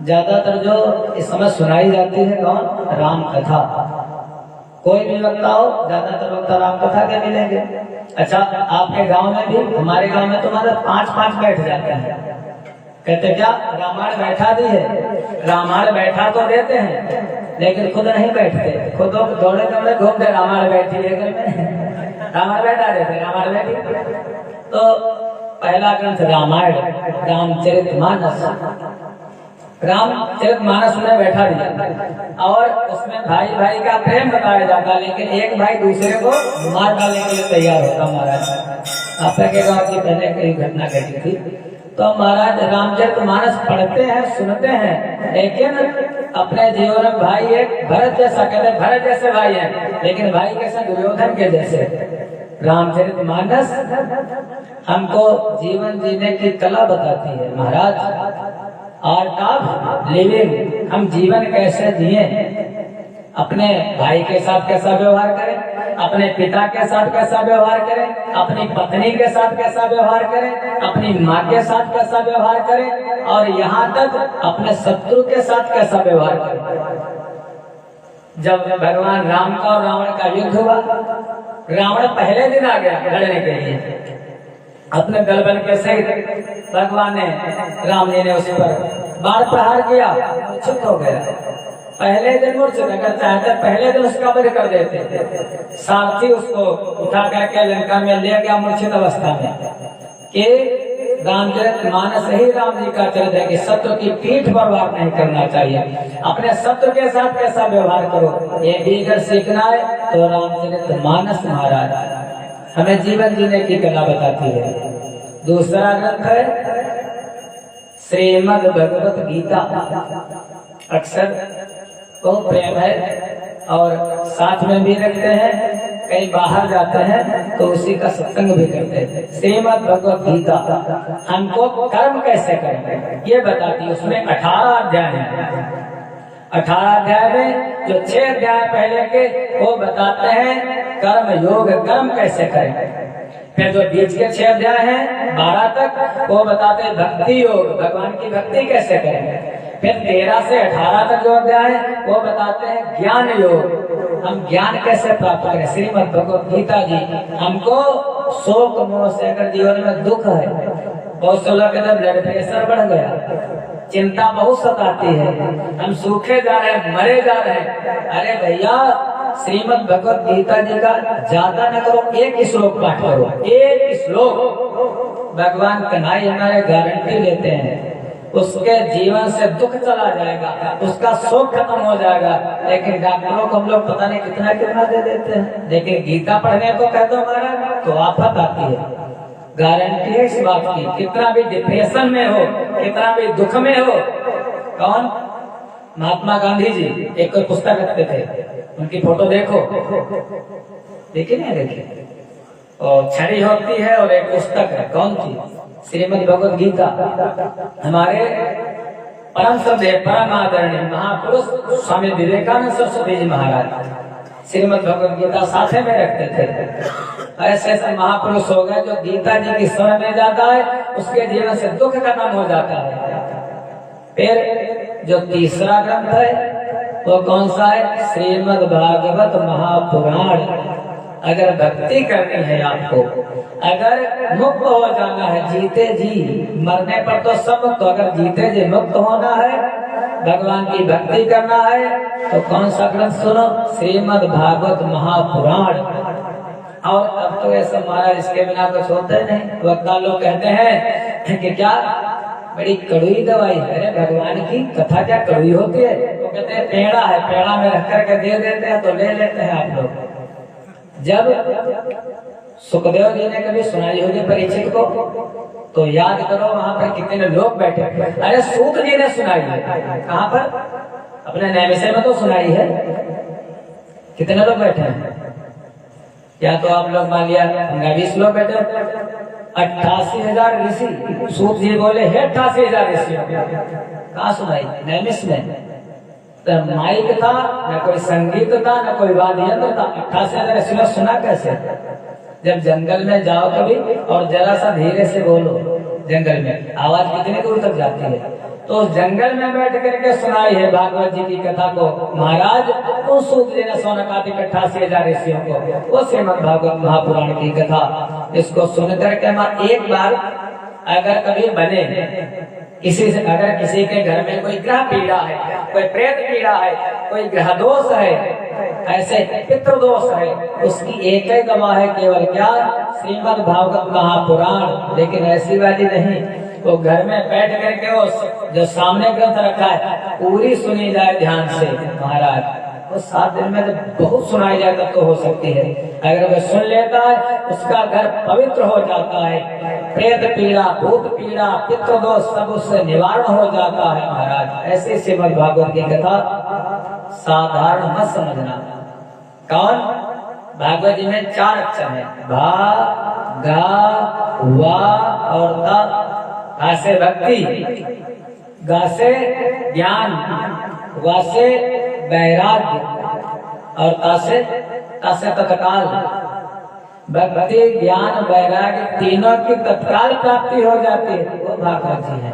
ज्यादातर जो इस समय सुनाई जाती है कौन? राम कथा। कोई भी वक्ता हो, ज्यादातर वक्ता राम कथा के मिलेंगे। अच्छा, आपके गांव में भी, हमारे गांव में तो मतलब 5-5 बैठ जाते हैं। कहते क्या रामायण बैठा दी है, रामायण बैठा तो देते हैं लेकिन खुद नहीं बैठते, खुद दौड़े दौड़े घूमते रामायण बैठी है घर में, रामायण बैठा देते, रामायण बैठी। तो पहला ग्रंथ रामायण, रामचरितमानस, रामचरितमानस में बैठा दिया और उसमें भाई भाई का प्रेम बताया जाता, लेकिन एक भाई दूसरे को मार डालने के लिए तैयार होता। महाराज आपके गांव की पहले कई घटना घटी थी, तो महाराज रामचरितमानस पढ़ते हैं, सुनते हैं, लेकिन अपने जीवन में भाई एक भरत जैसा, कहते भरत जैसे भाई है, लेकिन भाई कैसे? दुर्योधन के जैसे। रामचरितमानस हमको जीवन जीने की कला बताती है महाराज, आर्ट ऑफ लिविंग। हम जीवन कैसे जिए, अपने भाई के साथ कैसा व्यवहार करें, अपने पिता के साथ कैसा व्यवहार करें, अपनी पत्नी के साथ कैसा व्यवहार करें, अपनी माँ के साथ कैसा व्यवहार करें, और यहाँ तक अपने शत्रु के साथ कैसा व्यवहार करें। जब भगवान राम का और रावण का युद्ध हुआ, रावण पहले दिन आ गया लड़ने के लिए अपने दल बल के सहित। भगवान ने, राम जी ने उस पर बाण प्रहार किया, मूर्छित हो गया। पहले दिन मूर्छित, अगर चाहते पहले दिन उसका वध कर देते। सारथी उसको उठा करके लंका में ले गया मूर्छित अवस्था में। कि रामचरितमानस ही राम जी का चरित्र है कि शत्रु की पीठ पर वार नहीं करना चाहिए, अपने शत्रु के साथ कैसा व्यवहार करो, ये भी अगर सीखना है तो रामचरितमानस महाराज हमें जीवन जीने की कला बताती है। दूसरा ग्रंथ है श्रीमद् भगवत गीता। अक्सर बहुत प्रेम है और साथ में भी रखते हैं, कहीं बाहर जाते हैं तो उसी का सत्संग भी करते हैं। श्रीमद् भगवत गीता हमको कर्म कैसे करें ये बताती है। उसमें 18 अध्याय हैं। 18 अध्याय में जो 6 अध्याय पहले के वो बताते हैं कर्म योग, कर्म कैसे करें। फिर जो बीच के 6 अध्याय हैं 12 तक वो बताते हैं भक्ति योग, भगवान की भक्ति कैसे करें। फिर 13 से 18 तक जो अध्याय है वो बताते हैं ज्ञान योग, हम ज्ञान कैसे प्राप्त करें। श्रीमद् भगवत गीता जी हमको शोक मोह से, अगर जीवन में दुख है, बहुत से लोग कहते ब्लड प्रेशर बढ़ गया, चिंता बहुत सताती है, हम सूखे जा रहे हैं, मरे जा रहे हैं। अरे भैया श्रीमद् भगवत गीता जी का ज्यादा न करो, एक श्लोक पाठ करो, एक श्लोक। भगवान कन्हैया हमारे गारंटी देते हैं उसके जीवन से दुख चला जाएगा, उसका शोक खत्म हो जाएगा। लेकिन डॉक्टरों को हम लोग पता नहीं कितना कितना दे देते हैं, लेकिन गीता पढ़ने को कह दो महाराज तो आफत आती है। गारंटी है इस बात की, कितना भी डिप्रेशन में हो, कितना भी दुख में हो। कौन? महात्मा गांधी जी एक कोई पुस्तक रखते थे, उनकी फोटो देखो, देखी नहीं देखी, और छड़ी होती है और एक पुस्तक है, कौन थी? श्रीमद् भगवत गीता। हमारे परम श्रद्धेय परम आदरणीय महापुरुष स्वामी विवेकानंद सरस्वती जी महाराज श्रीमद् भगवत गीता साथे में रखते थे। ऐसे ऐसे महापुरुष हो गए जो गीता जी की शरण में जाता है उसके जीवन से दुख खत्म हो जाता है। फिर जो तीसरा ग्रंथ है वो कौन सा है? श्रीमद् भागवत महापुराण। अगर भक्ति करनी है आपको, अगर मुक्त हो जाना है, जीते जी, मरने पर तो सब मुक्त, अगर जीते जी मुक्त होना है, भगवान की भक्ति करना है तो कौन सा ग्रंथ सुनो? श्रीमद् भागवत महापुराण। और अब तो ऐसा महाराज इसके बिना कुछ होता नहीं। वक्ता लोग कहते हैं कि क्या बड़ी कड़वी दवाई है, भगवान की कथा क्या कड़वी होती है? तो कहते हैं पेड़ा है, पेड़ा में रख करके दे देते हैं तो ले लेते हैं आप लोग। जब सुखदेव जी ने कभी सुनाई होगी परीक्षित को तो याद करो वहां पर कितने लोग बैठे। अरे सूत जी ने सुनाई है, कहाँ पर? अपने नैमिषे में तो सुनाई है। कितने लोग बैठे हैं? या तो आप लोग मान लिया 20 लोग बैठे, 88,000 ऋषि। सूत जी बोले है 88,000 ऋषि। कहाँ सुनाई? नैमिष में। तो माइक था न, कोई संगीत था न, कोई वाद्य यंत्र था। 88,000 ऋषि सुना कैसे? जब जंगल में जाओ कभी और जरा सा धीरे से बोलो, जंगल में आवाज कितने दूर तक जाती है। तो उस जंगल में बैठ करके सुनाई है भागवत जी की कथा को महाराज। उस सूत जी ने सोनकादि 88,000 ऋषियों को वो श्रीमद् भागवत महापुराण की कथा, इसको सुन करके मां एक बार अगर कभी बने किसी से, अगर किसी के घर में कोई ग्रह पीड़ा है, कोई प्रेत पीड़ा है, कोई ग्रह दोष है, ऐसे पितृ दोष है, उसकी एक ही दवा है केवल क्या, श्रीमद् भागवत महापुराण। लेकिन ऐसी वाली नहीं, तो घर में बैठ करके वो जो सामने ग्रंथ रखा है पूरी सुनी जाए ध्यान से महाराज, वो 7 दिन में तो बहुत सुनाई जाए तब तो हो सकती है। अगर वह सुन लेता है उसका घर पवित्र हो जाता है, प्रेत पीड़ा, भूत पीड़ा, पितृ दोष सब उससे निवारण हो जाता है महाराज। ऐसे श्रीमद् भागवत की कथा साधारण मत समझना। कौन? भागवत जी में 4 अक्षर है, भा, गा, वा और ता। गा से भक्ति, गा से ज्ञान, वा से वैराग्य और ता से तत्काल। भक्ति, ज्ञान, वैराग्य तीनों की तत्काल प्राप्ति हो जाती है, वो भागवत जी है।